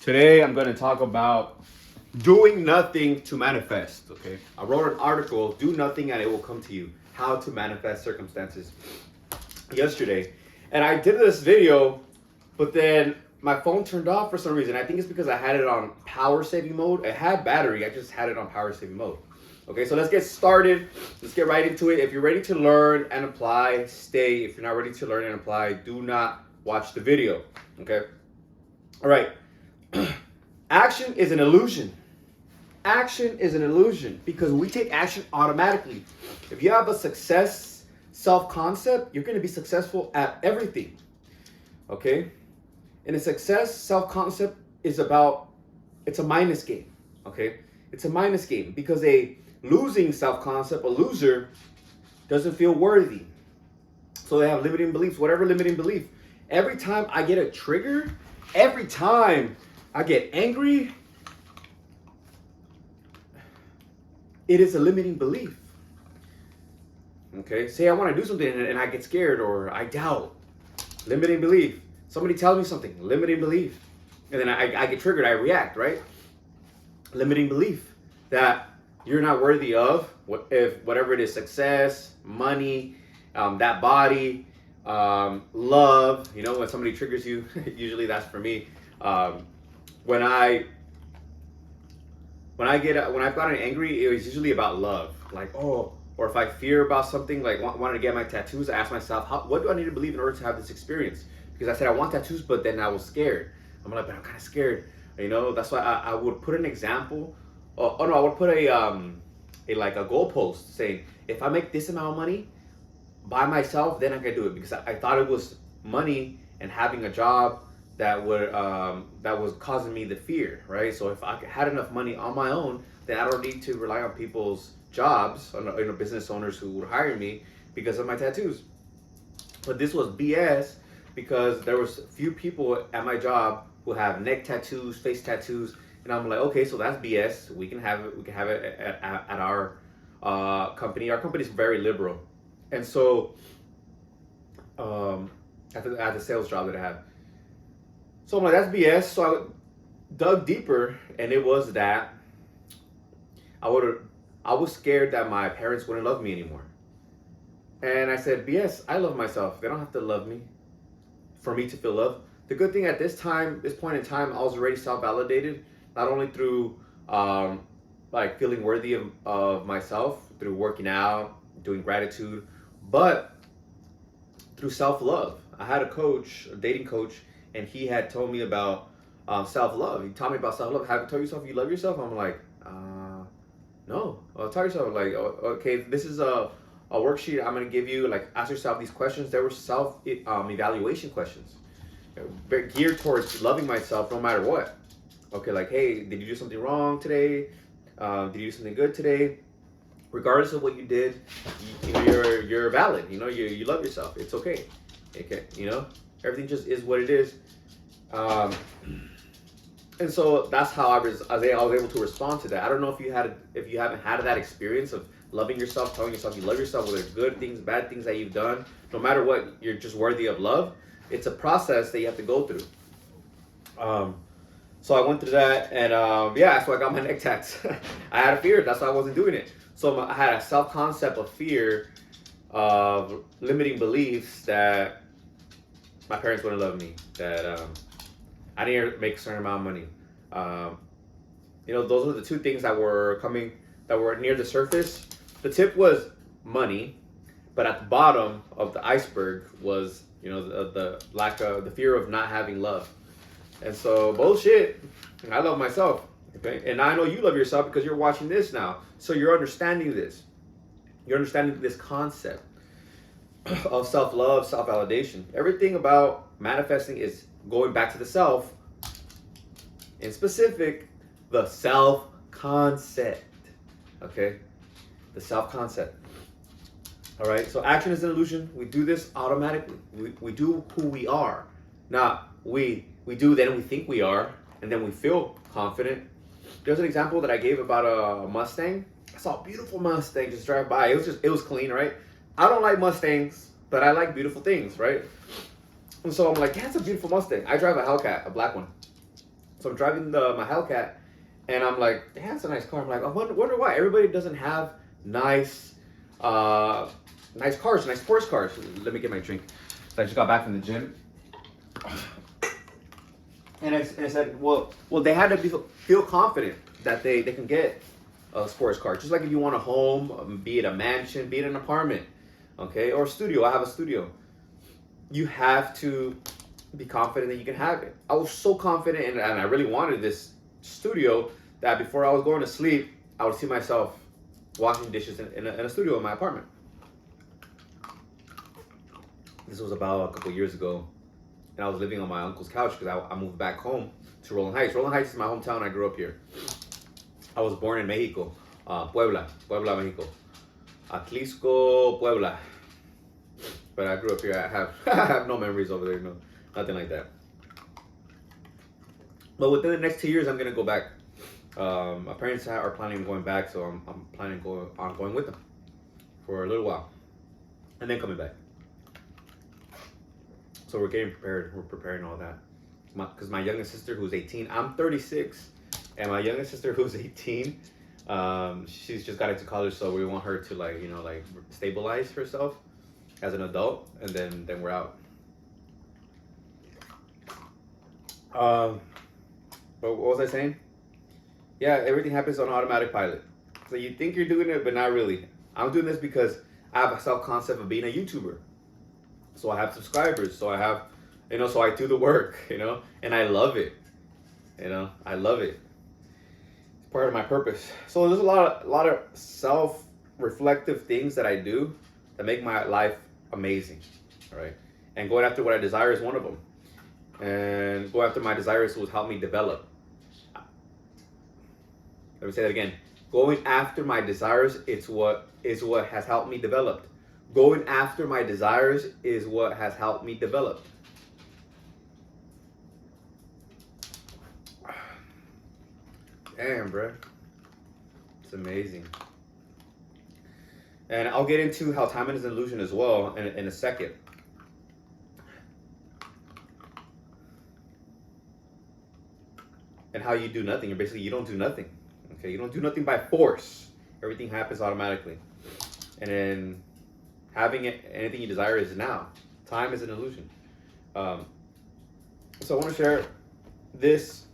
Today I'm going to talk about doing nothing to manifest. Okay, I wrote an article, "Do Nothing and It Will Come to You: How to Manifest Circumstances," yesterday, and I did this video, but then my phone turned off for some reason. I think it's because I had it on power saving mode. It had battery, I just had it on power saving mode. Okay, so let's get started. Let's get right into it. If you're ready to learn and apply, stay. If you're not ready to learn and apply, do not watch the video. Okay, all right. Action is an illusion. Action is an illusion because we take action automatically. If you have a success self-concept, you're going to be successful at everything. Okay? And a success self-concept is it's a minus game. Okay? It's a minus game because a losing self-concept, a loser, doesn't feel worthy. So they have limiting beliefs, whatever limiting belief. Every time I get a trigger, every time I get angry, it is a limiting belief. Okay, say I want to do something and I get scared or I doubt. Limiting belief. Somebody tells me something, limiting belief. And then I get triggered, I react, right? Limiting belief that you're not worthy of whatever it is, success, money, that body, love. You know, when somebody triggers you, usually that's for me. When I've gotten angry, it was usually about love. Like, oh, or if I fear about something, like wanted to get my tattoos, I ask myself, what do I need to believe in order to have this experience? Because I said I want tattoos, but then I was scared. I'm like, but I'm kind of scared. You know, that's why I would put an example. Oh no, I would put a goalpost saying, if I make this amount of money by myself, then I can do it. Because I thought it was money and having a job that was causing me the fear, right? So if I had enough money on my own, then I don't need to rely on people's jobs, business owners who would hire me because of my tattoos. But this was BS because there was a few people at my job who have neck tattoos, face tattoos, and I'm like, okay, so that's BS. We can have it. We can have it at our company. Our company is very liberal, and so at the sales job that I have. So I'm like, that's BS. So I dug deeper, and it was that I was scared that my parents wouldn't love me anymore. And I said, BS, I love myself. They don't have to love me for me to feel love. The good thing at this point in time, I was already self-validated, not only through feeling worthy of myself, through working out, doing gratitude, but through self-love. I had a dating coach, and he had told me about self-love. He taught me about self-love. Have you told yourself you love yourself? I'm like, no. Tell yourself, like, okay, this is a worksheet I'm going to give you. Like, ask yourself these questions. There were self-evaluation questions geared towards loving myself no matter what. Okay, like, hey, did you do something wrong today? Did you do something good today? Regardless of what you did, you're valid. You know, you love yourself. It's okay. Okay, you know, everything just is what it is. And so that's how I was able to respond to that. I don't know if you haven't had that experience of loving yourself, telling yourself you love yourself, whether it's good things, bad things that you've done, no matter what, you're just worthy of love. It's a process that you have to go through. So I went through that, and so I got my neck tats. I had a fear, that's why I wasn't doing it. So I had a self-concept of fear, of limiting beliefs that my parents wouldn't love me, that I didn't make a certain amount of money. Those were the two things that were near the surface. The tip was money, but at the bottom of the iceberg was, the fear of not having love. And so, bullshit, I love myself, okay? And I know you love yourself because you're watching this now. So you're understanding this. You're understanding this concept of self-love, self-validation. Everything about manifesting is going back to the self. In specific, the self-concept, okay? The self-concept. All right, so action is an illusion. We do this automatically. We do who we are. Now, we do, then we think we are, and then we feel confident. There's an example that I gave about a Mustang. I saw a beautiful Mustang just drive by. It was clean, right? I don't like Mustangs, but I like beautiful things, right? And so I'm like, yeah, it's a beautiful Mustang. I drive a Hellcat, a black one. So I'm driving my Hellcat, and I'm like, yeah, that's a nice car. I'm like, I wonder why everybody doesn't have nice, nice cars, nice sports cars. Let me get my drink. So I just got back from the gym, and I said, well, they had to feel confident that they can get a sports car. Just like if you want a home, be it a mansion, be it an apartment, okay, or a studio. I have a studio. You have to be confident that you can have it. I was so confident, and I really wanted this studio that before I was going to sleep, I would see myself washing dishes in a studio in my apartment. This was about a couple years ago, and I was living on my uncle's couch because I moved back home to Roland Heights. Roland Heights is my hometown. I grew up here. I was born in Mexico, Puebla, Mexico. Atlisco, Puebla. But I grew up here. I have no memories over there, no, nothing like that. But within the next 2 years, I'm gonna go back. My parents are planning on going back, so I'm planning on going with them for a little while, and then coming back. So we're getting prepared. We're preparing all that. Because my youngest sister, who's 18, I'm 36, and my youngest sister, who's 18, she's just got into college, so we want her to like stabilize herself as an adult, and then we're out. But what was I saying? Yeah, everything happens on automatic pilot. So you think you're doing it, but not really. I'm doing this because I have a self-concept of being a YouTuber. So I have subscribers, so I have, so I do the work, and I love it. I love it. It's part of my purpose. So there's a lot of self-reflective things that I do that make my life amazing, right? And going after what I desire is one of them. And go after my desires will help me develop. Let me say that again. Going after my desires is what has helped me develop. Going after my desires is what has helped me develop. Damn, bro. It's amazing. And I'll get into how time is an illusion as well in a second. And how you do nothing. You don't do nothing. Okay, you don't do nothing by force. Everything happens automatically. And then having anything you desire is now. Time is an illusion. So I want to share this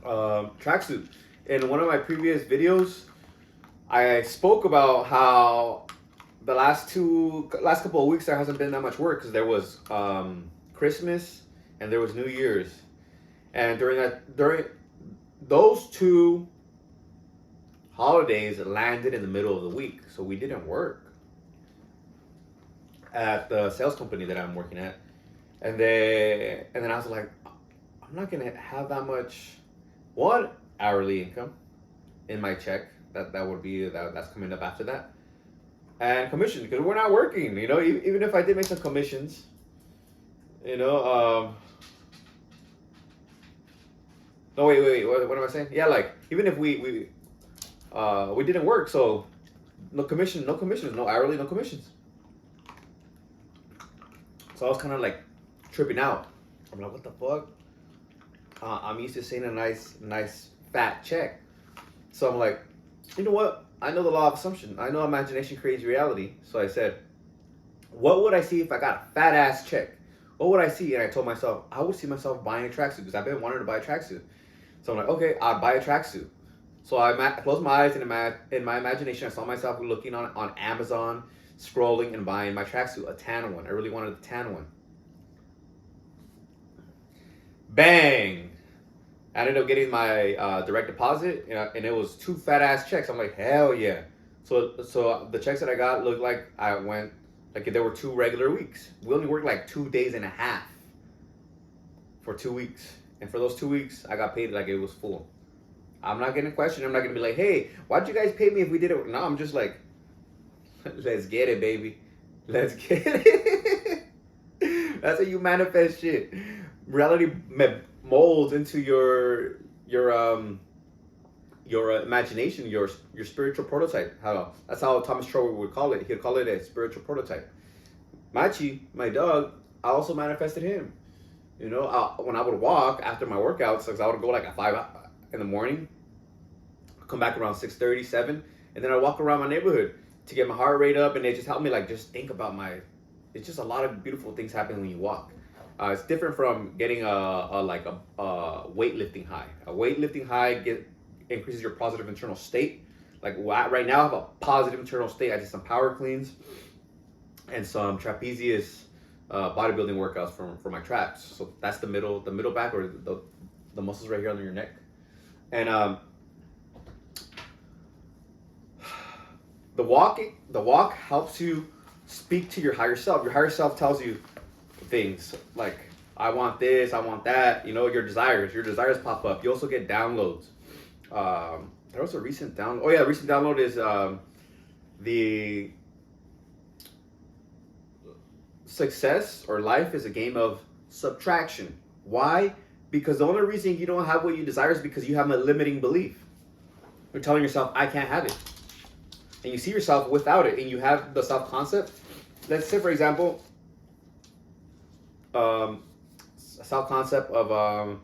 tracksuit. In one of my previous videos, I spoke about how the last couple of weeks there hasn't been that much work because there was Christmas and there was New Year's, and during those two holidays landed in the middle of the week, so we didn't work at the sales company that I'm working at, and then I was like, I'm not gonna have that much hourly income in my check. That would be that's coming up after that, and commission because we're not working. Even if I did make some commissions, no, wait. What am I saying? Yeah, like even if we didn't work, so no commissions, no hourly, no commissions. So I was kind of like tripping out. I'm like, what the fuck? I'm used to seeing a nice fat check. So I'm like, you know what? I know the law of assumption. I know imagination creates reality. So I said, what would I see if I got a fat ass check? What would I see? And I told myself, I would see myself buying a tracksuit because I've been wanting to buy a tracksuit. So I'm like, okay, I'll buy a tracksuit. So I closed my eyes and in my imagination, I saw myself looking on Amazon, scrolling and buying my tracksuit, a tan one. I really wanted a tan one. Bang! I ended up getting my direct deposit, and it was 2 fat ass checks. I'm like, hell yeah! So the checks that I got looked like I went like there were 2 regular weeks. We only worked like 2 days and a half for 2 weeks, and for those 2 weeks, I got paid like it was full. I'm not gonna question. I'm not gonna be like, hey, why'd you guys pay me if we did it? No, I'm just like, let's get it, baby. Let's get it. That's how you manifest shit. Reality molds into your imagination, your spiritual prototype. That's how Thomas Trowell would call it. He'd call it a spiritual prototype. Machi, my dog, I also manifested him. When I would walk after my workouts, because I would go like at 5 in the morning, come back around 6:30, 7, and then I walk around my neighborhood to get my heart rate up, and it just helped me like just think about it's just a lot of beautiful things happen when you walk. It's different from getting a weightlifting high. A weightlifting high increases your positive internal state. Like right now, I have a positive internal state. I did some power cleans and some trapezius bodybuilding workouts for my traps. So that's the middle back, or the muscles right here under your neck. And the walk helps you speak to your higher self. Your higher self tells you things like, I want this, I want that. Your desires pop up. You also get downloads. There was a recent download. Oh yeah, recent download is the success or life is a game of subtraction. Why? Because the only reason you don't have what you desire is because you have a limiting belief. You're telling yourself, I can't have it. And you see yourself without it, and you have the self-concept. Let's say, for example, a self-concept of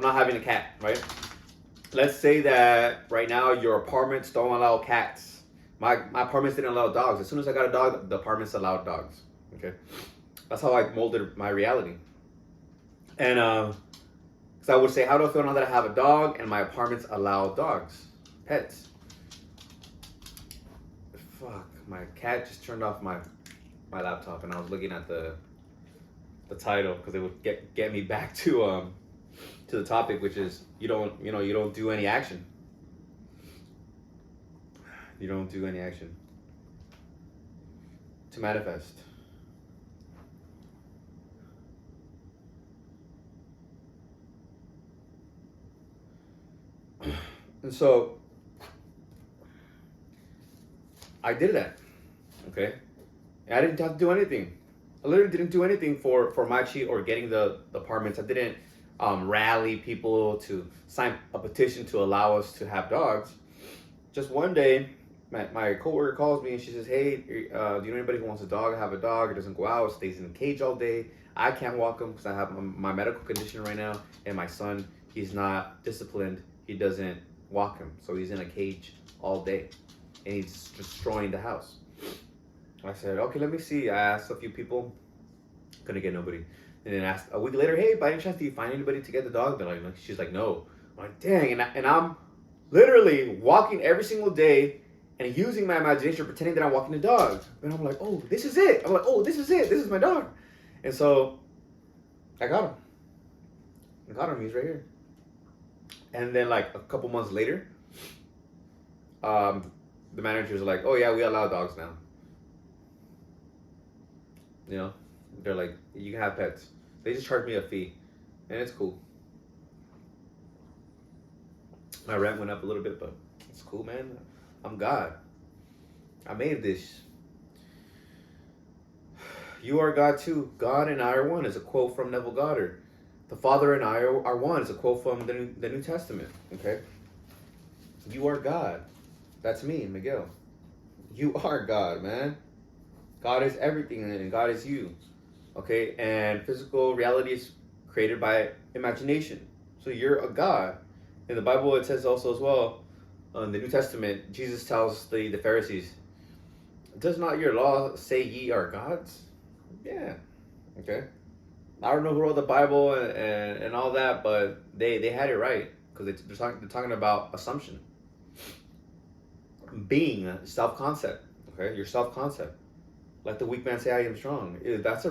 not having a cat, right? Let's say that right now your apartments don't allow cats. My apartments didn't allow dogs. As soon as I got a dog, the apartments allowed dogs. Okay, that's how I molded my reality. And because I would say, how do I feel now that I have a dog and my apartments allow dogs, pets? Fuck, my cat just turned off my laptop, and I was looking at the title because it would get me back to the topic, which is you don't do any action. You don't do any action to manifest. And so I did that, okay? And I didn't have to do anything. I literally didn't do anything for Machi or getting the apartments. I didn't rally people to sign a petition to allow us to have dogs. Just one day, my coworker calls me and she says, hey, do you know anybody who wants a dog? I have a dog. It doesn't go out. It stays in a cage all day. I can't walk him because I have my medical condition right now. And my son, he's not disciplined. He doesn't walk him. So he's in a cage all day. And he's destroying the house. I said, okay, let me see. I asked a few people. Couldn't get nobody. And then asked a week later, hey, by any chance, do you find anybody to get the dog? They're like, she's like, no. I'm like, dang. And I'm literally walking every single day and using my imagination, pretending that I'm walking the dog. And I'm like, oh, this is it. I'm like, oh, this is it. This is my dog. And so I got him. I got him. He's right here. And then like a couple months later, the managers are like, oh yeah, we allow dogs now. They're like, you can have pets. They just charge me a fee, and it's cool. My rent went up a little bit, but it's cool, man. I'm God. I made this. You are God too. God and I are one is a quote from Neville Goddard. The Father and I are one is a quote from the New Testament. Okay. You are God. That's me, Miguel. You are God, man. God is everything, and God is you. Okay, and physical reality is created by imagination. So you're a God. In the Bible, it says also as well, in the New Testament, Jesus tells the Pharisees, does not your law say ye are gods? Yeah. Okay. I don't know who wrote the Bible and all that, but they had it right, because they're talking about assumption. Being, self-concept. Okay, your self-concept. Let the weak man say I am strong. That's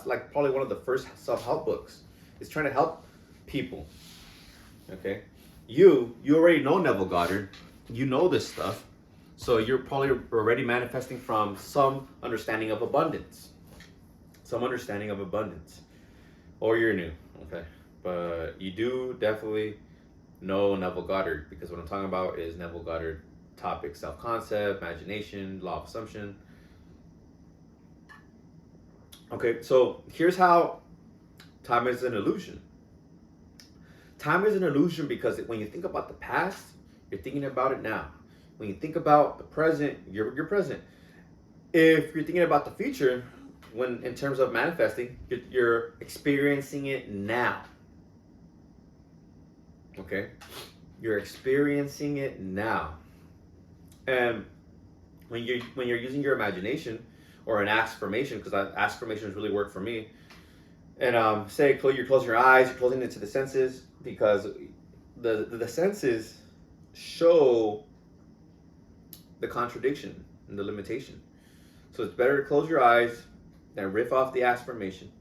like probably one of the first self-help books. It's trying to help people. Okay, you already know Neville Goddard. You know this stuff, so you're probably already manifesting from some understanding of abundance. Or you're new. Okay, but you do definitely know Neville Goddard, because what I'm talking about is Neville Goddard topic: self-concept, imagination, law of assumption. Okay, so here's how time is an illusion. Time is an illusion because when you think about the past, you're thinking about it now. When you think about the present, you're present. If you're thinking about the future, when in terms of manifesting, you're experiencing it now. Okay, you're experiencing it now, and when you're using your imagination or an affirmation, because affirmations really work for me. And say you're closing your eyes, you're closing it to the senses, because the senses show the contradiction and the limitation. So it's better to close your eyes than riff off the affirmation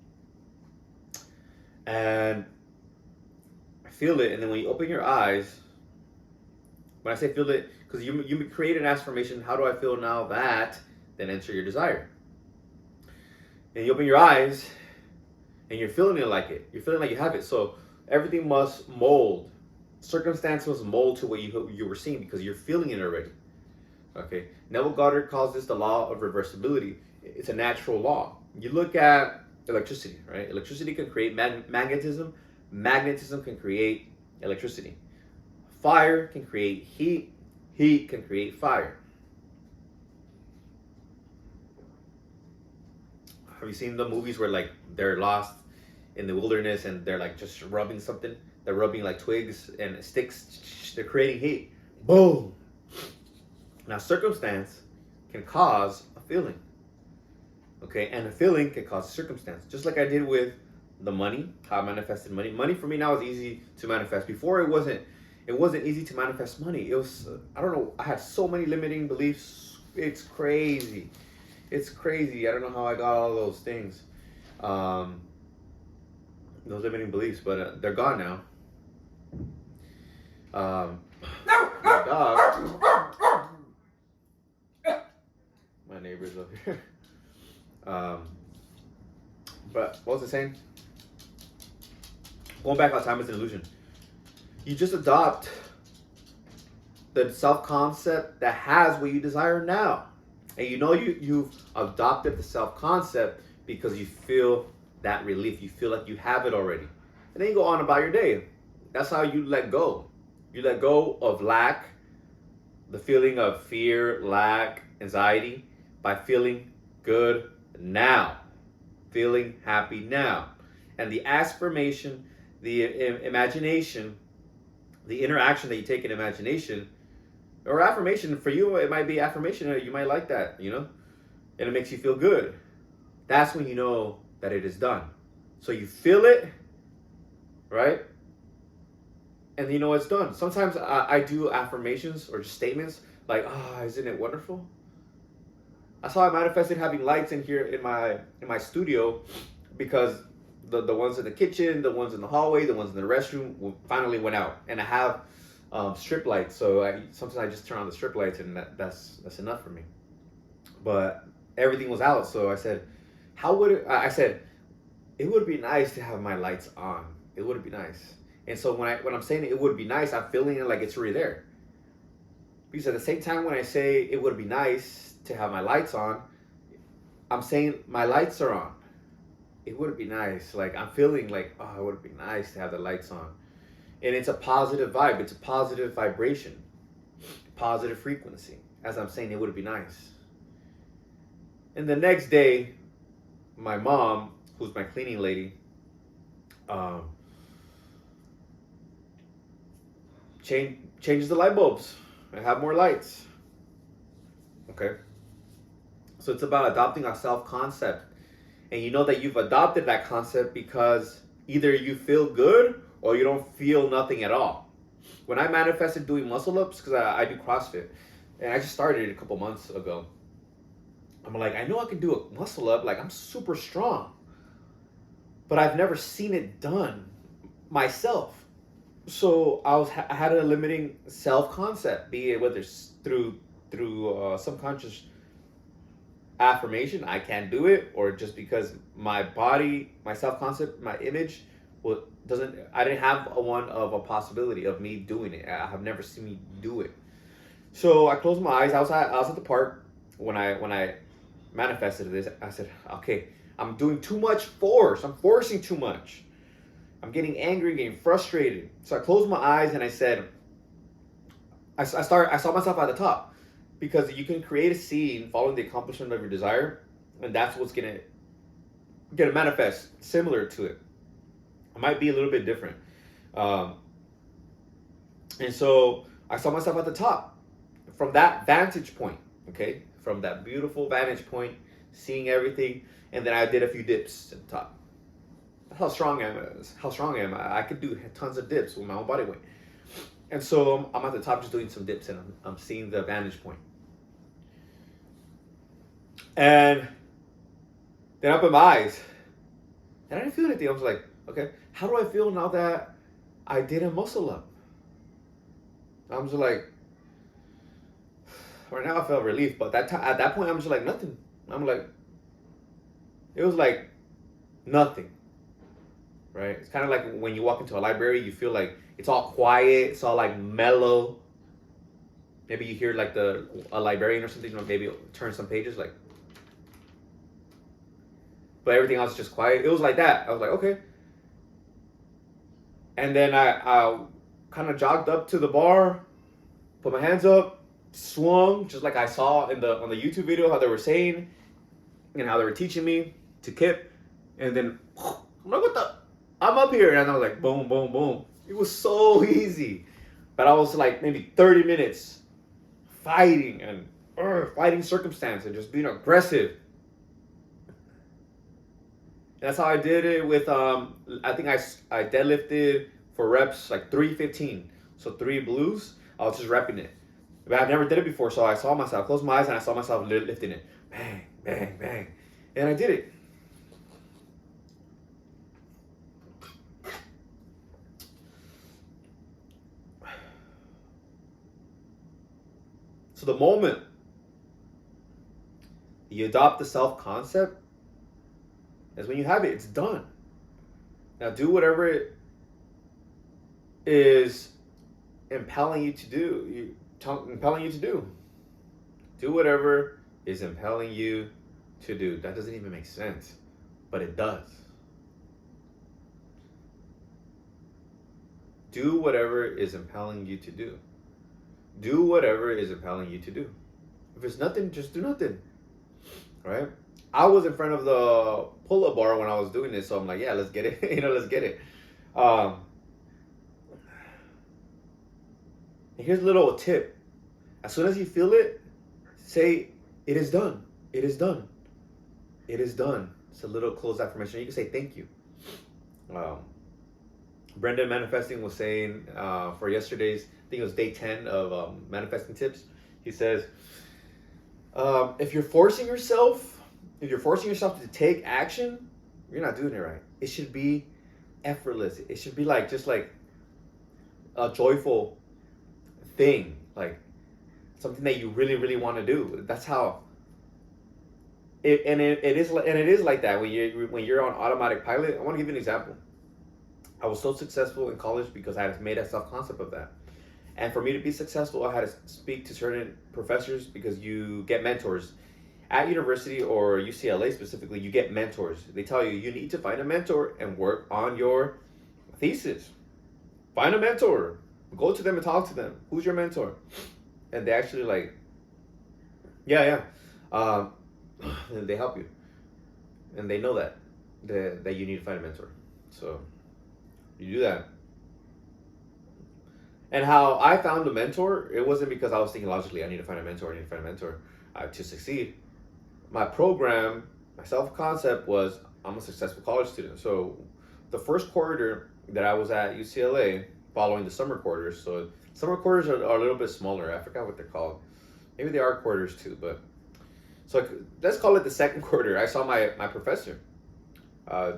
and feel it. And then when you open your eyes, when I say feel it, because you create an affirmation, how do I feel now that, then enter your desire. And you open your eyes and you're feeling it like it. You're feeling like you have it. So everything must mold. Circumstance must mold to what you were seeing because you're feeling it already. Okay. Neville Goddard calls this the law of reversibility. It's a natural law. You look at electricity, right? Electricity can create magnetism. Magnetism can create electricity. Fire can create heat. Heat can create fire. Have you seen the movies where like they're lost in the wilderness and they're like just rubbing something? They're rubbing like twigs and sticks. They're creating heat. Boom. Now circumstance can cause a feeling. Okay, and a feeling can cause a circumstance. Just like I did with the money, how I manifested money. Money for me now is easy to manifest. Before it wasn't easy to manifest money. It was I don't know, I had so many limiting beliefs. It's crazy. It's crazy. I don't know how I got all those things. Those limiting beliefs, but they're gone now. My dog. My neighbor's over here. But what was I saying? Going back on time is an illusion. You just adopt the self-concept that has what you desire now. And you know you've adopted the self-concept because you feel that relief. You feel like you have it already. And then you go on about your day. That's how you let go. You let go of lack, the feeling of fear, lack, anxiety, by feeling good now. Feeling happy now. And the affirmation, the imagination, the interaction that you take in imagination, or affirmation, for you, it might be affirmation, you might like that, you know? And it makes you feel good. That's when you know that it is done. So you feel it, right? And you know it's done. Sometimes I do affirmations or just statements like, isn't it wonderful? That's how I manifested having lights in here in my studio, because the ones in the kitchen, the ones in the hallway, the ones in the restroom finally went out. And I have strip lights, so sometimes I just turn on the strip lights, and that's enough for me. But everything was out, so I said, I said, it would be nice to have my lights on. It would be nice. And so when I'm saying it would be nice, I'm feeling it like it's already there. Because at the same time, when I say it would be nice to have my lights on, I'm saying my lights are on. It would be nice. Like I'm feeling like, it would be nice to have the lights on. And it's a positive vibe. It's a positive vibration, positive frequency. As I'm saying, it would be nice. And the next day, my mom, who's my cleaning lady, changes the light bulbs. I have more lights. Okay. So it's about adopting a self-concept. And you know that you've adopted that concept because either you feel good or you don't feel nothing at all. When I manifested doing muscle ups, because I do CrossFit, and I just started it a couple months ago, I'm like, I know I can do a muscle up, like I'm super strong, but I've never seen it done myself. So I had a limiting self-concept, be it whether it's through subconscious affirmation, I can't do it, or just because my body, my self-concept, my image, I didn't have one of a possibility of me doing it. I have never seen me do it. So I closed my eyes. I was at the park when I manifested this. I said, okay, I'm doing too much force. I'm forcing too much. I'm getting angry, getting frustrated. So I closed my eyes and I said, I saw myself at the top, because you can create a scene following the accomplishment of your desire, and that's what's gonna gonna manifest similar to it. It might be a little bit different. Um, and so I saw myself at the top from that vantage point. Okay, from that beautiful vantage point, seeing everything, and then I did a few dips at the top. That's how strong I am. How strong I am. I could do tons of dips with my own body weight. And so I'm at the top just doing some dips, and I'm seeing the vantage point. And then I opened my eyes, and I didn't feel anything. I was like, okay, how do I feel now that I did a muscle up? I was like, right now I felt relief, but at that point I'm just like nothing. I'm like, it was like nothing, right? It's kind of like when you walk into a library, you feel like it's all quiet, it's all like mellow. Maybe you hear like a librarian or something, maybe turn some pages, like, but everything else is just quiet. It was like that. I was like, okay. And then I kind of jogged up to the bar, put my hands up, swung, just like I saw on the YouTube video how they were saying, and how they were teaching me to kip, and then I'm like, what the? I'm up here, and I was like, boom, boom, boom. It was so easy, but I was like maybe 30 minutes fighting and fighting circumstance and just being aggressive. And that's how I did it with I think I deadlifted for reps like 315, so 3 blues. I was just repping it, but I've never did it before, so I saw myself, closed my eyes, and I saw myself lifting it, bang, bang, bang, and I did it. So the moment you adopt the self-concept is when you have it, it's done. Now do whatever it is impelling you to do. Impelling you to do. Do whatever is impelling you to do. That doesn't even make sense, but it does. Do whatever is impelling you to do. Do whatever is impelling you to do. If it's nothing, just do nothing. Right? I was in front of the pull-up bar when I was doing this, so I'm like, yeah, let's get it. Let's get it. Here's a little tip. As soon as you feel it, say, it is done. It is done. It is done. It's a little closed affirmation. You can say thank you. Brendan Manifesting was saying for yesterday's, I think it was day 10 of manifesting tips. He says, if you're forcing yourself to take action, you're not doing it right. It should be effortless. It should be like just like a joyful thing, like something that you really, really want to do. That's how. It is like that when you're on automatic pilot. I want to give you an example. I was so successful in college because I had made a self-concept of that. And for me to be successful, I had to speak to certain professors because you get mentors. At university or UCLA specifically, you get mentors. They tell you you need to find a mentor and work on your thesis. Find a mentor. Go to them and talk to them. Who's your mentor? And they actually like, yeah. And they help you. And they know that you need to find a mentor. So you do that. And how I found a mentor, it wasn't because I was thinking logically, I need to find a mentor to succeed. My program, my self-concept was, I'm a successful college student. So the first quarter that I was at UCLA, following the summer quarters, so summer quarters are a little bit smaller. I forgot what they're called. Maybe they are quarters too, but so let's call it the second quarter. I saw my professor. I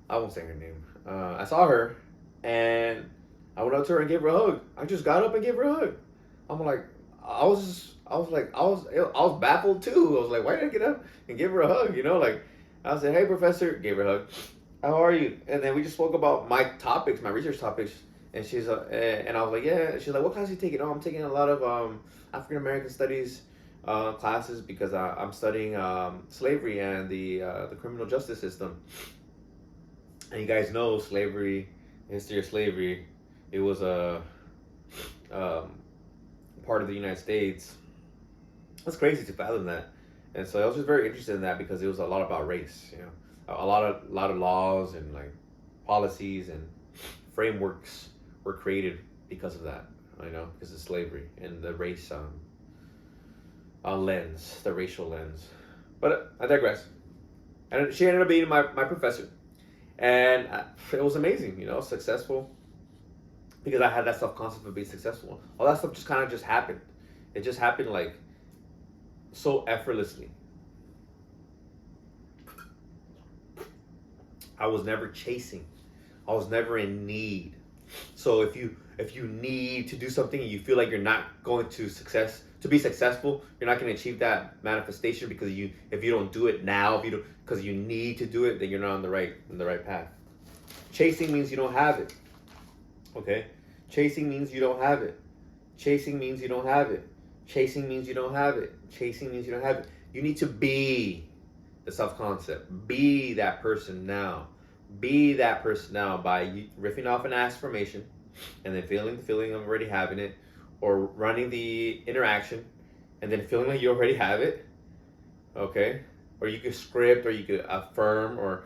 won't say her name. I saw her, and I went up to her and gave her a hug. I just got up and gave her a hug. I'm like, I was baffled too. I was like, why did I get up and give her a hug? Like I said, hey professor, gave her a hug. How are you? And then we just spoke about my topics, my research topics. And and I was like, yeah. She's like, what class are you taking? Oh, I'm taking a lot of African American studies classes because I'm studying slavery and the criminal justice system. And you guys know slavery, the history of slavery. It was a part of the United States. That's crazy to fathom that. And so I was just very interested in that because it was a lot about race, a lot of laws and like policies and frameworks were created because of that, because of slavery and the race lens, the racial lens. But I digress. And she ended up being my professor, and it was amazing, successful, because I had that self concept of being successful. All that stuff just kind of just happened. It just happened like so effortlessly. I was never chasing. I was never in need. So if you need to do something and you feel like you're not going to be successful, you're not going to achieve that manifestation because if you don't do it now, because you need to do it, then you're not on the right path. Chasing means you don't have it. Okay? Chasing means you don't have it. Chasing means you don't have it. Chasing means you don't have it. Chasing means you don't have it. You need to be the self-concept. Be that person now. Be that person now by riffing off an affirmation and then feeling the feeling of already having it, or running the interaction and then feeling like you already have it. Okay? Or you could script, or you could affirm, or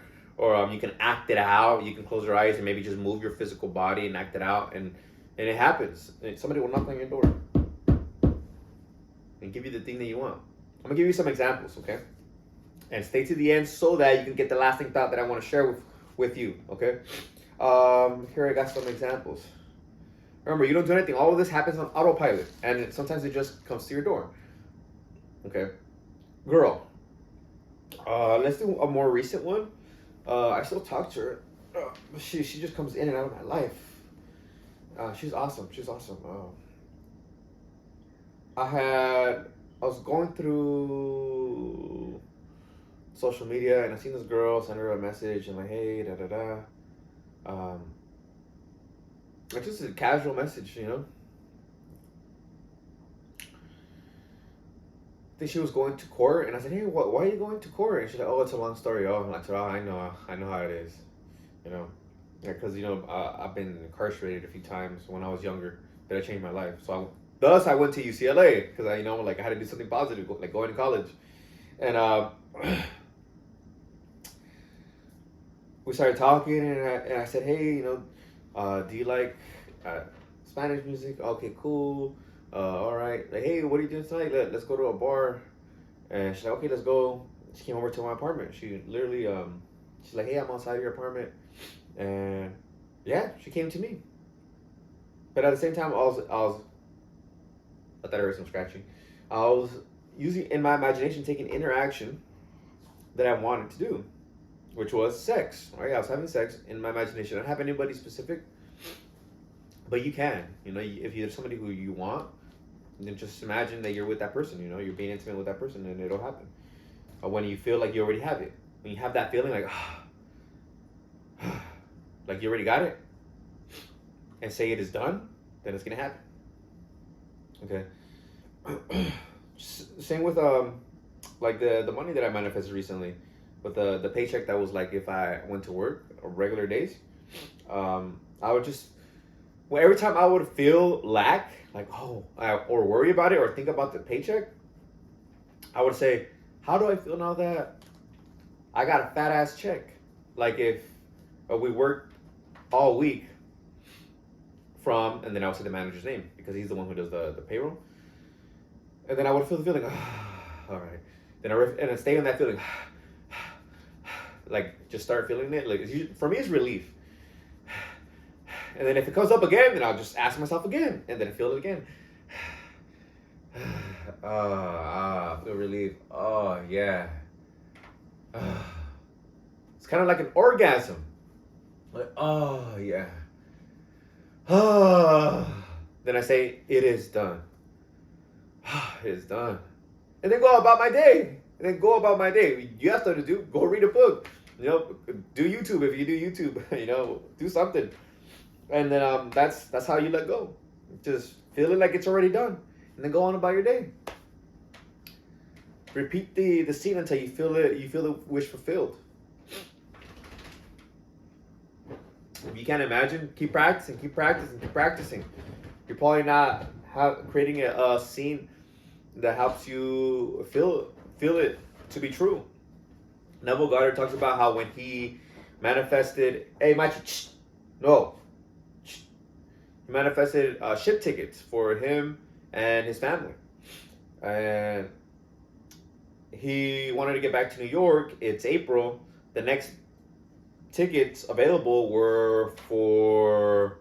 you can act it out. You can close your eyes and maybe just move your physical body and act it out, and it happens. Somebody will knock on your door and give you the thing that you want. I'm gonna give you some examples, okay? And stay to the end so that you can get the lasting thought that I want to share with you, okay? Here I got some examples. Remember, you don't do anything. All of this happens on autopilot, and sometimes it just comes to your door. Okay, girl. Let's do a more recent one. I still talk to her. She just comes in and out of my life. She's awesome. I was going through social media and I seen this girl, send her a message and like, hey, da da da. It's just a casual message, I think she was going to court, and I said, hey, why are you going to court? And she's like, oh, it's a long story. Oh, I'm like, oh, I know how it is, because I've been incarcerated a few times when I was younger. That I changed my life. So I went to UCLA because I had to do something positive, like going to college, and we started talking, and I said, hey, do you like Spanish music? Okay, cool. All right. Like, hey, what are you doing tonight? Let's go to a bar. And she's like, okay, let's go. She came over to my apartment. She literally, she's like, hey, I'm outside of your apartment. And yeah, she came to me. But at the same time, I thought I heard some scratching. I was using, in my imagination, taking interaction that I wanted to do, which was sex. Right? I was having sex in my imagination. I don't have anybody specific, but you can. If you're somebody who you want, then just imagine that you're with that person. You're being intimate with that person, and it'll happen. When you feel like you already have it, when you have that feeling like, like you already got it, and say it is done, then it's gonna happen. Okay. Same with like the money that I manifested recently, with the paycheck that was like if I went to work regular days, I would just, well, every time I would feel lack, like or worry about it or think about the paycheck, I would say, how do I feel now that I got a fat ass check? Like if we worked all week and then I would say the manager's name because he's the one who does the payroll, and then I would feel the feeling, all right. Then I stay in that feeling, like just start feeling it. Like for me, it's relief. And then if it comes up again, then I'll just ask myself again, and then I feel it again. Feel relief. Oh yeah. It's kind of like an orgasm. Like, oh yeah. Then I say, it is done. It is done. And then go about my day. You have stuff to do. Go read a book. Do YouTube if you do YouTube. Do something. And then that's how you let go. Just feel it like it's already done. And then go on about your day. Repeat the scene until you feel the wish fulfilled. If you can't imagine, keep practicing. You're probably not creating a scene that helps you feel feel it to be true. Neville Goddard talks about how when he manifested, hey, Machi, no, he manifested ship tickets for him and his family, and he wanted to get back to New York. It's April. The next tickets available were for,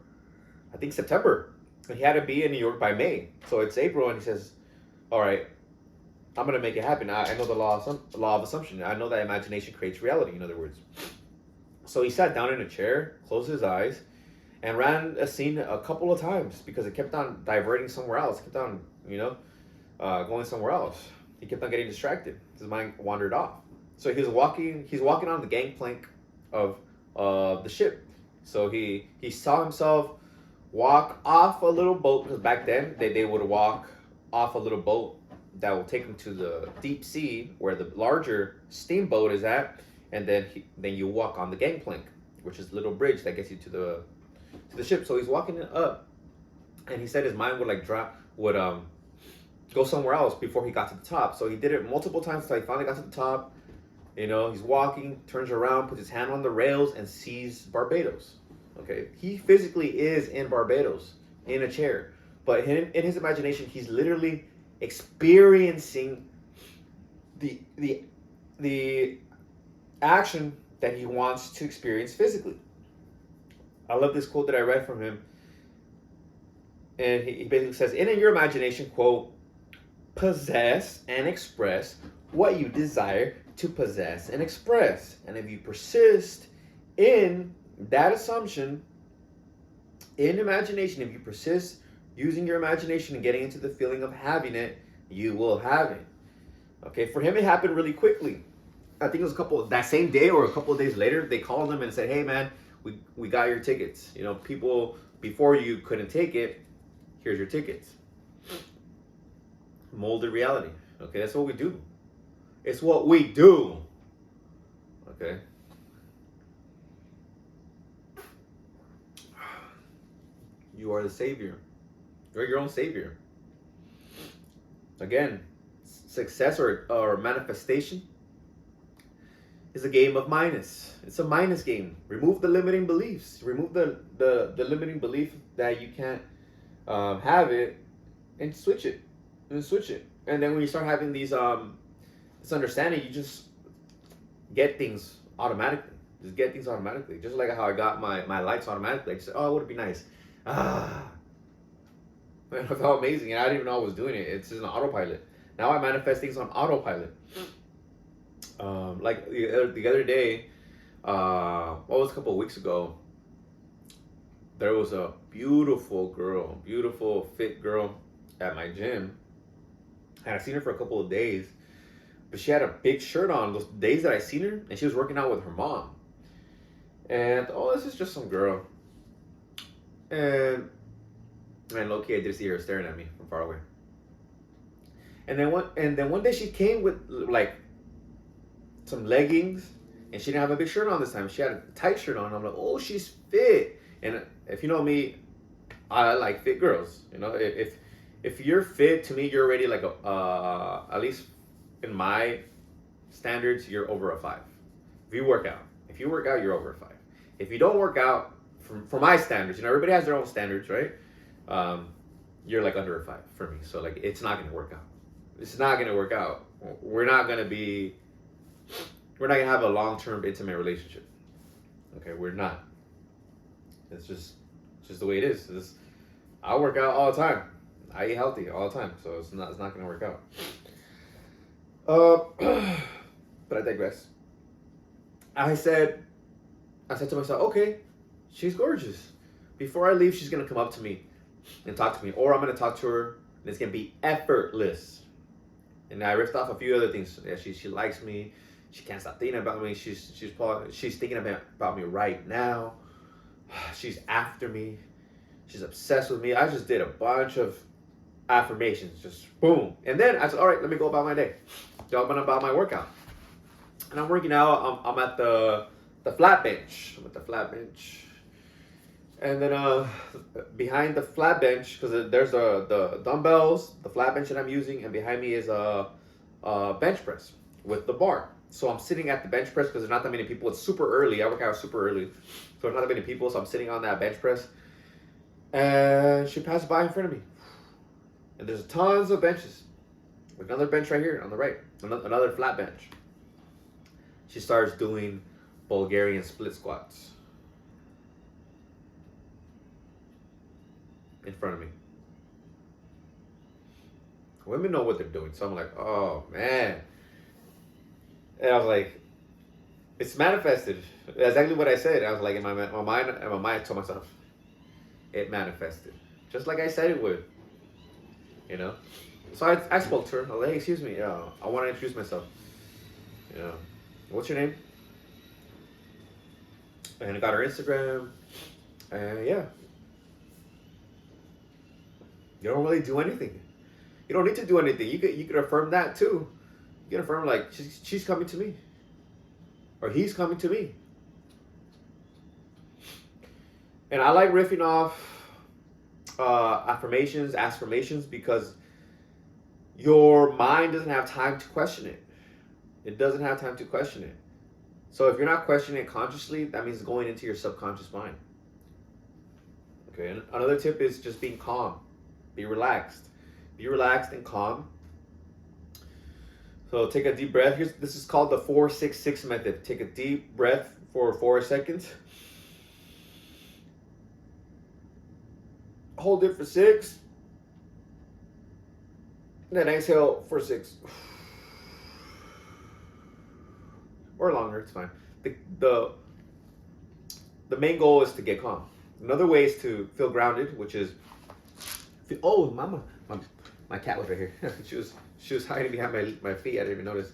I think, September. And he had to be in New York by May. So it's April, and he says, all right, I'm going to make it happen. I know the law of assumption. I know that imagination creates reality, in other words. So he sat down in a chair, closed his eyes, and ran a scene a couple of times because it kept on diverting somewhere else. It kept on, going somewhere else. He kept on getting distracted. His mind wandered off. So he's walking on the gangplank of the ship. So he saw himself walk off a little boat, because back then they would walk off a little boat that will take them to the deep sea where the larger steamboat is at, and then you walk on the gangplank, which is a little bridge that gets you to the ship. So he's walking up, and he said his mind would go somewhere else before he got to the top. So he did it multiple times until he finally got to the top. He's walking, turns around, puts his hand on the rails, and sees Barbados. Okay, he physically is in Barbados in a chair, but in his imagination, he's literally experiencing the action that he wants to experience physically. I love this quote that I read from him, and he basically says, in your imagination, quote, possess and express what you desire to possess and express. And if you persist in that assumption, in imagination, if you persist using your imagination and getting into the feeling of having it, you will have it. Okay, for him, it happened really quickly. I think it was that same day or a couple of days later, they called him and said, hey man, we got your tickets. People before you couldn't take it, here's your tickets. Molded reality. Okay, that's what we do. It's what we do. Okay. You are the savior. You're your own savior. Again, success or manifestation is a game of minus. It's a minus game. Remove the limiting beliefs. Remove the limiting belief that you can't have it, and switch it. And then when you start having this understanding, you just get things automatically. Just like how I got my lights automatically. I just said, oh, it would be nice. Man, I felt amazing, and I didn't even know I was doing it. It's just an autopilot. Now I manifest things on autopilot. Like the other day, what was a couple of weeks ago, there was a beautiful fit girl at my gym, and I've seen her for a couple of days, but she had a big shirt on those days that I seen her, and she was working out with her mom. And this is just some girl. And low-key, I did see her staring at me from far away. And then one day she came with like some leggings, and she didn't have a big shirt on this time. She had a tight shirt on. I'm like, oh, she's fit. And if you know me, I like fit girls. If you're fit, to me, you're already like at least in my standards, you're over a 5. If you work out, you're over a 5. If you don't work out, for my standards, everybody has their own standards, right? You're like under a 5 for me. So like, it's not gonna work out. We're not gonna have a long-term intimate relationship. Okay, we're not. It's just the way it is. I work out all the time. I eat healthy all the time, so it's not gonna work out. But I digress. I said to myself, okay, she's gorgeous. Before I leave, she's gonna come up to me and talk to me, or I'm gonna talk to her, and it's gonna be effortless. And I riffed off a few other things. Yeah, she likes me. She can't stop thinking about me. She's thinking about me right now. She's after me. She's obsessed with me. I just did a bunch of affirmations, just boom. And then I said, all right, let me go about my day. Go about my workout. And I'm working out. I'm at the flat bench. And then behind the flat bench, because there's the dumbbells, the flat bench that I'm using, and behind me is a bench press with the bar. So I'm sitting at the bench press because there's not that many people. It's super early. I work out super early, so there's not that many people. So I'm sitting on that bench press, and she passed by in front of me. And there's tons of benches. Another bench right here on the right, another flat bench. She starts doing Bulgarian split squats in front of me. Women know what they're doing, so I'm like, oh man. And I was like, it's manifested. Exactly what I said. I was like, in my mind, I told myself, it manifested, just like I said it would. You know. So I spoke to her. I was like, hey, excuse me, I want to introduce myself. You know, what's your name? And I got her Instagram. And yeah, you don't really do anything. You don't need to do anything. You could affirm that too. You can affirm like she's coming to me, or he's coming to me. And I like riffing off affirmations, because your mind doesn't have time to question it. It doesn't have time to question it. So if you're not questioning it consciously, that means going into your subconscious mind. Okay, and another tip is just being calm. Be relaxed. Be relaxed and calm. So take a deep breath. This is called the 4-6-6 method. Take a deep breath for 4 seconds. Hold it for 6. Then exhale for 6. Or longer, it's fine. The main goal is to get calm. Another way is to feel grounded, which is, oh, mama, my cat was right here. she was hiding behind my feet. I didn't even notice.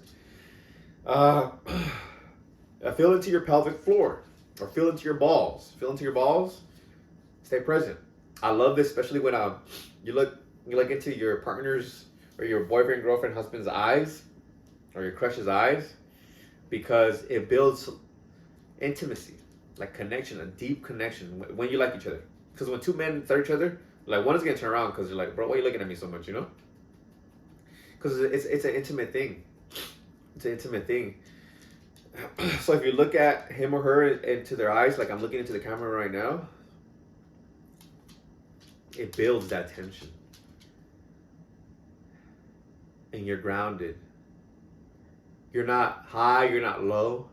Feel into your pelvic floor, or feel into your balls. Feel into your balls. Stay present. I love this, especially when you look into your partner's or your boyfriend, girlfriend, husband's eyes, or your crush's eyes, because it builds intimacy, like connection, a deep connection when you like each other. Because when two men start each other, like one is gonna turn around because you're like, bro, why are you looking at me so much? You know? Because it's an intimate thing. It's an intimate thing. So if you look at him or her into their eyes, like I'm looking into the camera right now, it builds that tension. And you're grounded. You're not high, you're not low.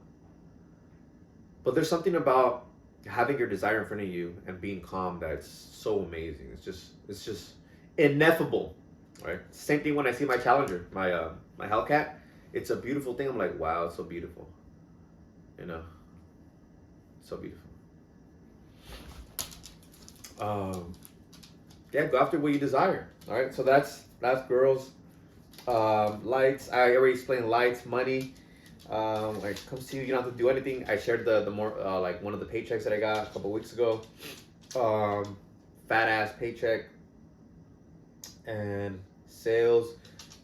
But there's something about having your desire in front of you and being calm that's so amazing. It's just ineffable, right? Same thing when I see my Challenger, my Hellcat. It's a beautiful thing. I'm like, wow, it's so beautiful. You know, so beautiful. Yeah, go after what you desire. All right, so that's girls. Lights. I already explained lights, money. When it comes to you, you don't have to do anything. I shared the more like one of the paychecks that I got a couple weeks ago. Fat ass paycheck. And sales,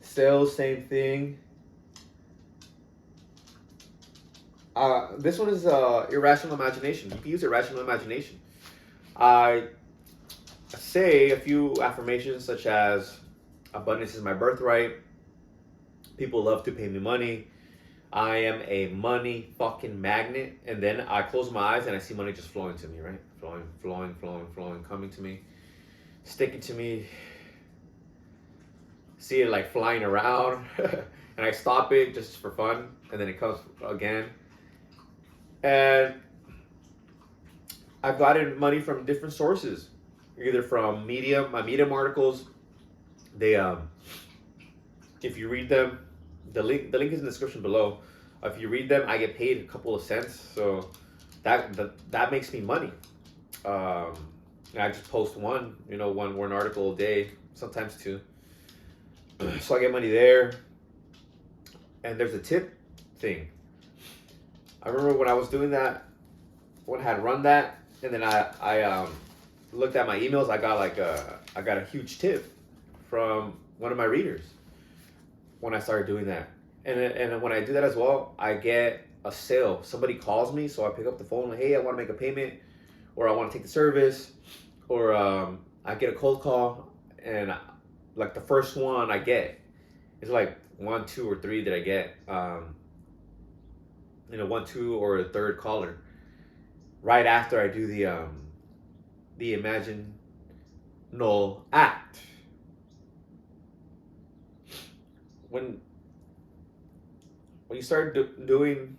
same thing. This one is irrational imagination. You can use irrational imagination. I say a few affirmations such as abundance is my birthright. People love to pay me money. I am a money fucking magnet. And then I close my eyes and I see money just flowing to me, right? Flowing, coming to me, sticking to me. See it like flying around. And I stop it just for fun. And then it comes again. And I've gotten money from different sources. Either from Medium, my Medium articles. They if you read them, the link is in the description below. If you read them, I get paid a couple of cents, so that makes me money. I just post one article a day, sometimes two. So I get money there. And there's a tip thing. I remember when I was doing that, when I had run that, and then I looked at my emails, I got a huge tip from one of my readers when I started doing that. And when I do that as well, I get a sale. Somebody calls me, so I pick up the phone, like, hey, I want to make a payment, or I want to take the service, or I get a cold call, and like the first one I get is like one, two, or three that I get, 1, 2, or a third caller right after I do the imagine null act. When you start doing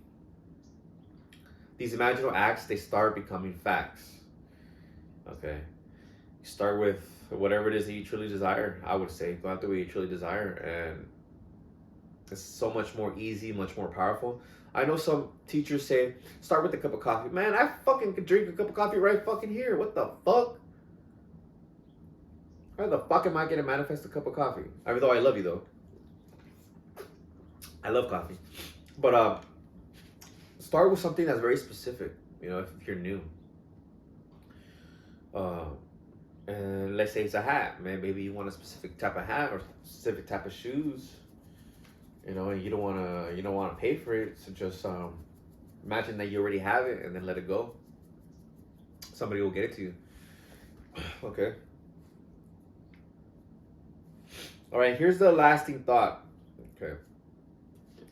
these imaginal acts, they start becoming facts. Okay, you start with whatever it is that you truly desire. I would say go after what you truly desire, and it's so much more easy, much more powerful. I know some teachers say start with a cup of coffee. Man, I fucking could drink a cup of coffee right fucking here. What the fuck? How the fuck am I gonna manifest a cup of coffee? Even though I love you though. I love coffee. But start with something that's very specific, if you're new. And let's say it's a hat, man. Maybe you want a specific type of hat or specific type of shoes. And you don't wanna pay for it, so just imagine that you already have it and then let it go. Somebody will get it to you. Okay. All right, here's the lasting thought. Okay.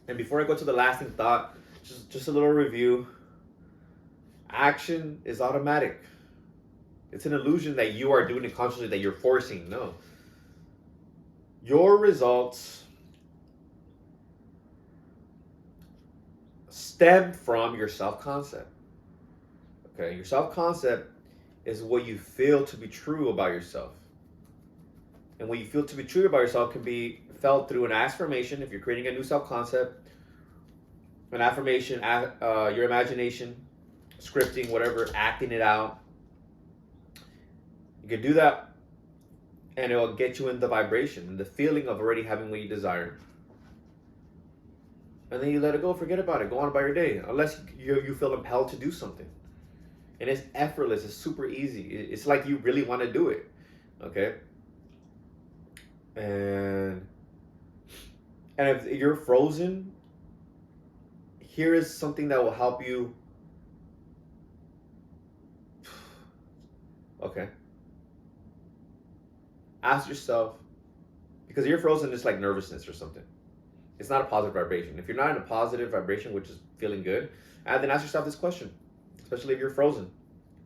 And before I go to the lasting thought, just a little review. Action is automatic. It's an illusion that you are doing it consciously, that you're forcing. No. Your results stem from your self-concept. Okay, your self-concept is what you feel to be true about yourself. And what you feel to be true about yourself can be felt through an affirmation. If you're creating a new self-concept, an affirmation, your imagination, scripting, whatever, acting it out. You can do that, and it will get you in the vibration, the feeling of already having what you desire. And then you let it go, forget about it, go on about your day, unless you feel impelled to do something. And it's effortless, it's super easy. It's like you really want to do it, okay? And if you're frozen, here is something that will help you. Okay. Ask yourself, because you're frozen, it's like nervousness or something. It's not a positive vibration. If you're not in a positive vibration, which is feeling good, then ask yourself this question, especially if you're frozen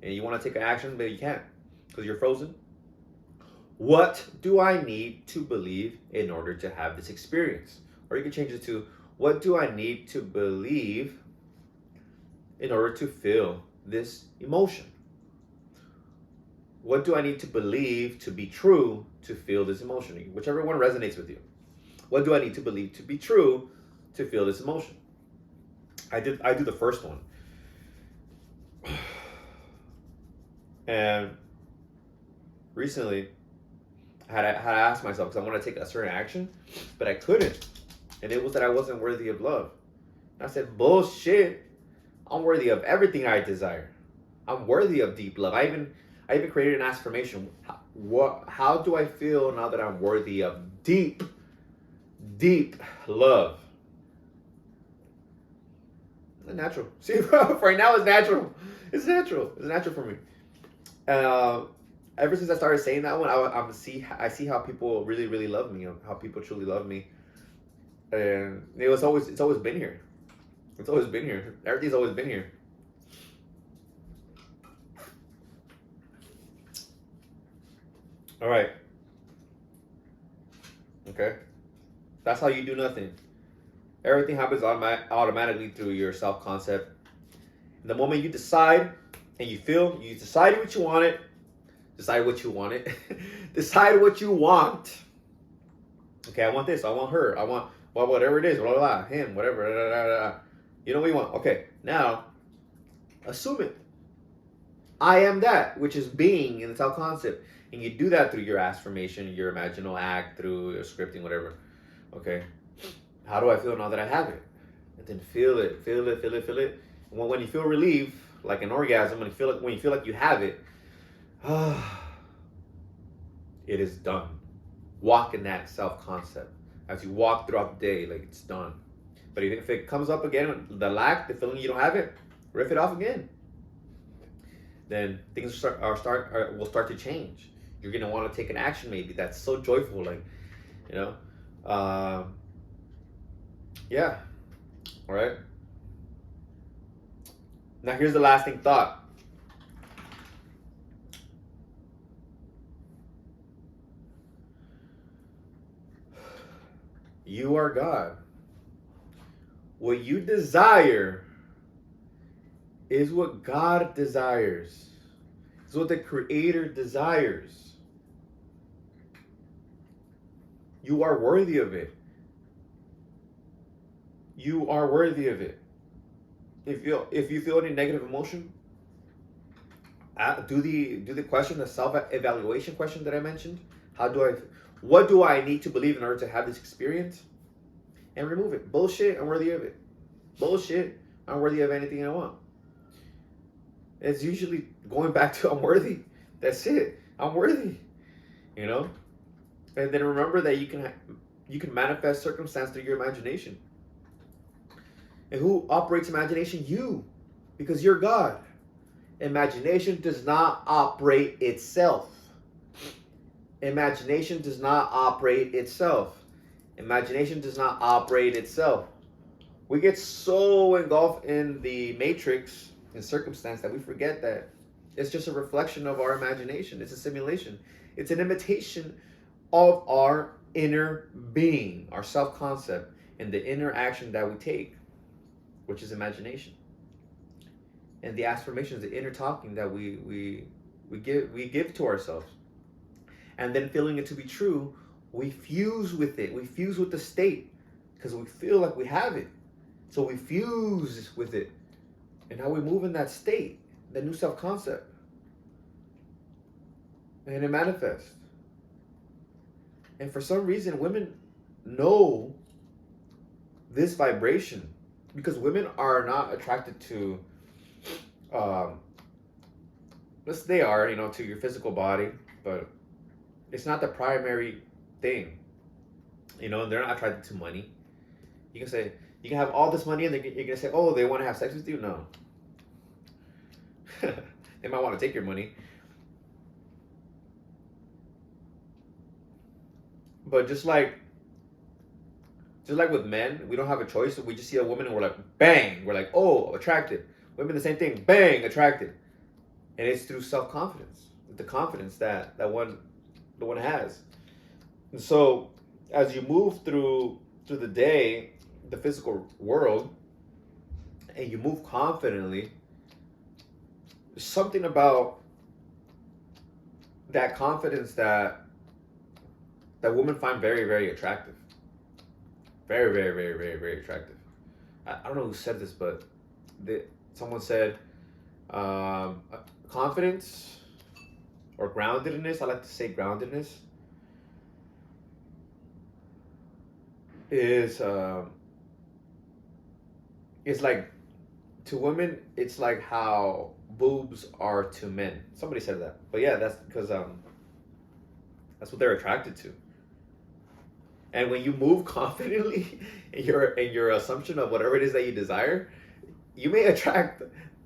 and you want to take an action, but you can't because you're frozen. What do I need to believe in order to have this experience? Or you can change it to, what do I need to believe in order to feel this emotion? What do I need to believe to be true to feel this emotion? Whichever one resonates with you. What do I need to believe to be true to feel this emotion? I do the first one. And recently, I had asked myself, because I want to take a certain action, but I couldn't. And it was that I wasn't worthy of love. And I said, bullshit. I'm worthy of everything I desire. I'm worthy of deep love. I even created an affirmation. How do I feel now that I'm worthy of deep love? It's natural. See, right now it's natural. It's natural. It's natural for me. Ever since I started saying that one, I see how people really, really love me. How people truly love me, and it's always been here. It's always been here. Everything's always been here. All right. Okay. That's how you do nothing. Everything happens automatically through your self-concept. The moment you decide and you decide what you want it. Decide what you want it. Decide what you want. Okay, I want this. I want her. I want whatever it is. Blah, blah, blah. Him. Whatever. Blah, blah, blah, blah. You know what you want. Okay, now assume it. I am that, which is being in the self-concept. And you do that through your affirmation, your imaginal act, through your scripting, whatever. Okay. How do I feel now that I have it? And then feel it. When you feel relief, like an orgasm, when you feel like you have it, it is done. Walk in that self-concept. As you walk throughout the day, like it's done. But if it comes up again, the feeling you don't have it, riff it off again. Then things will start to change. You're gonna want to take an action maybe that's so joyful, like, Yeah. All right. Now here's the lasting thought. You are God. What you desire is what God desires. It's what the Creator desires. You are worthy of it. You are worthy of it. If you feel any negative emotion, do the question, the self evaluation question that I mentioned. What do I need to believe in order to have this experience? And remove it. Bullshit, I'm worthy of it. Bullshit, I'm worthy of anything I want. It's usually going back to I'm worthy. That's it. I'm worthy. You know? And then remember that you can manifest circumstance through your imagination. And who operates imagination? You. Because you're God. Imagination does not operate itself. Imagination does not operate itself. Imagination does not operate itself. We get so engulfed in the matrix and circumstance that we forget that it's just a reflection of our imagination. It's a simulation. It's an imitation of our inner being, our self-concept, and the inner action that we take, which is imagination. And the affirmations, the inner talking that we give to ourselves. And then feeling it to be true, we fuse with it. We fuse with the state because we feel like we have it. So we fuse with it. And now we move in that state, that new self-concept. And it manifests. And for some reason, women know this vibration because women are not attracted to, they are, to your physical body, but it's not the primary thing. They're not attracted to money. You can have all this money and you're going to say, oh, they want to have sex with you? No. They might want to take your money. But just like with men, we don't have a choice. So we just see a woman and we're like, bang. We're like, oh, attracted. Women, the same thing. Bang, attracted. And it's through self-confidence. The confidence that the one has. And so as you move through the day, the physical world, and you move confidently, there's something about that confidence that women find very, very attractive. Very, very, very, very, very attractive. I don't know who said this, but someone said confidence or groundedness. I like to say groundedness is like, to women, it's like how boobs are to men. Somebody said that, but yeah, that's because that's what they're attracted to. And when you move confidently in your assumption of whatever it is that you desire, you may attract.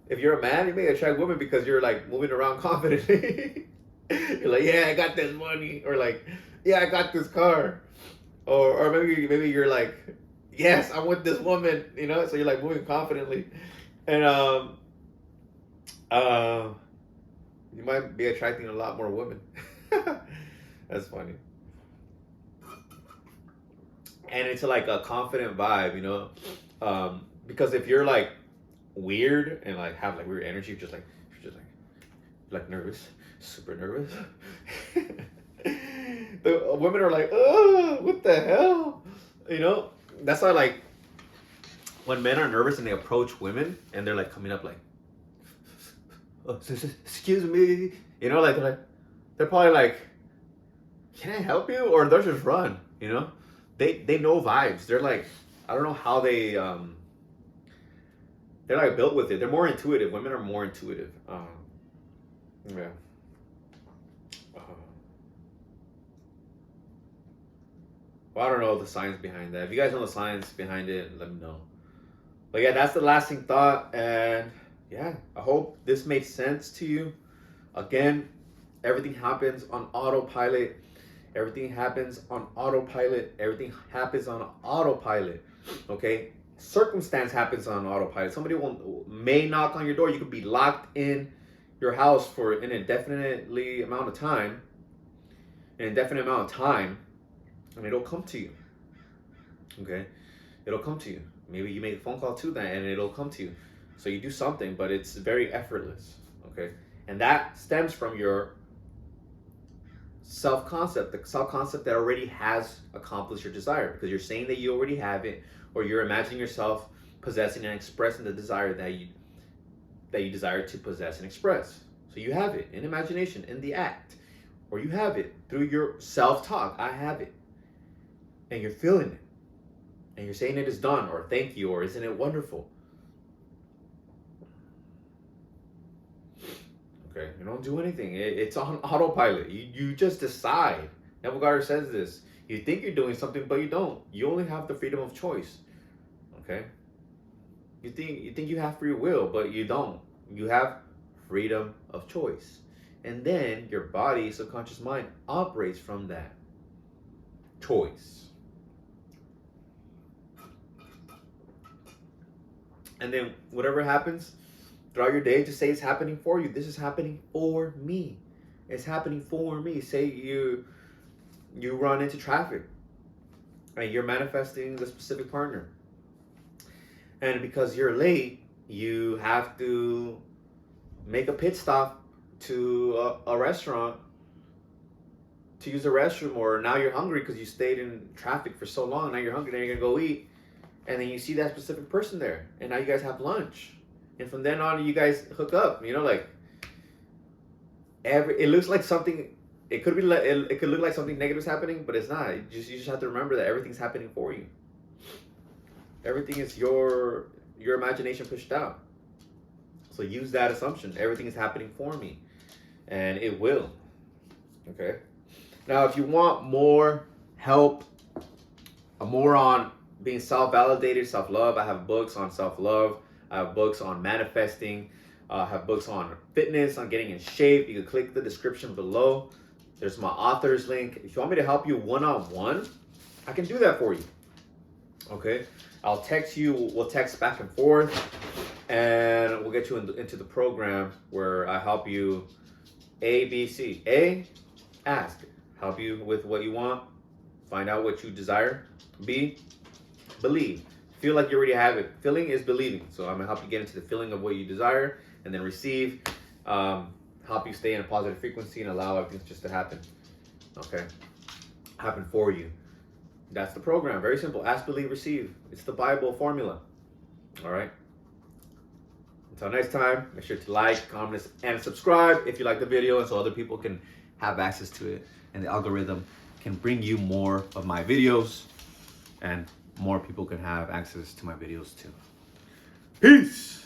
If you're a man, you may attract women because you're like moving around confidently. You're like, yeah, I got this money, or like, yeah, I got this car, or maybe you're like, yes, I'm with this woman, So you're like moving confidently, and you might be attracting a lot more women. That's funny. And it's like a confident vibe, because if you're like weird and like have like weird energy, you're just like nervous, super nervous. The women are like, oh, what the hell, That's why, like, when men are nervous and they approach women and they're like coming up like, oh, excuse me, they're probably like, can I help you? Or they'll just run, They know vibes. They're like, I don't know how they're like built with it. They're more intuitive. Women are more intuitive. Yeah. Well, I don't know the science behind that. If you guys know the science behind it, let me know. But yeah, that's the lasting thought. And yeah, I hope this made sense to you. Again, everything happens on autopilot. Everything happens on autopilot. Everything happens on autopilot. Okay? Circumstance happens on autopilot. Somebody may knock on your door. You could be locked in your house for an indefinite amount of time, and it'll come to you. Okay? It'll come to you. Maybe you make a phone call to that and it'll come to you. So you do something, but it's very effortless. Okay? And that stems from your self-concept, the self-concept that already has accomplished your desire, because you're saying that you already have it, or you're imagining yourself possessing and expressing the desire that you desire to possess and express. So you have it in imagination, in the act, or you have it through your self-talk. I have it. And you're feeling it. And you're saying it is done, or thank you, or isn't it wonderful? Okay, you don't do anything. It's on autopilot. You just decide. Neville Goddard says this. You think you're doing something, but you don't. You only have the freedom of choice. Okay? You think you have free will, but you don't. You have freedom of choice. And then your body, subconscious mind, operates from that choice. And then whatever happens throughout your day, just say it's happening for you. This is happening for me. It's happening for me. Say you run into traffic and you're manifesting the specific partner. And because you're late, you have to make a pit stop to a restaurant to use the restroom, or now you're hungry because you stayed in traffic for so long. Now you're hungry, now you're going to go eat. And then you see that specific person there, and now you guys have lunch. And from then on, you guys hook up. You know, like it looks like something. It could look like something negative is happening, but it's not. You just have to remember that everything's happening for you. Everything is your imagination pushed out. So use that assumption. Everything is happening for me, and it will. Okay. Now, if you want more help, more on being self-validated, self-love, I have books on self-love. I have books on manifesting. I have books on fitness, on getting in shape. You can click the description below. There's my author's link. If you want me to help you one-on-one, I can do that for you. Okay? I'll text you. We'll text back and forth. And we'll get you into the program where I help you A, B, C. A, ask. Help you with what you want. Find out what you desire. B, believe. Feel like you already have it. Feeling is believing. So I'm going to help you get into the feeling of what you desire, and then receive. Help you stay in a positive frequency and allow everything just to happen. Okay? Happen for you. That's the program. Very simple. Ask, believe, receive. It's the Bible formula. All right? Until next time, make sure to like, comment, and subscribe if you like the video, and so other people can have access to it, and the algorithm can bring you more of my videos, and more people can have access to my videos too. Peace!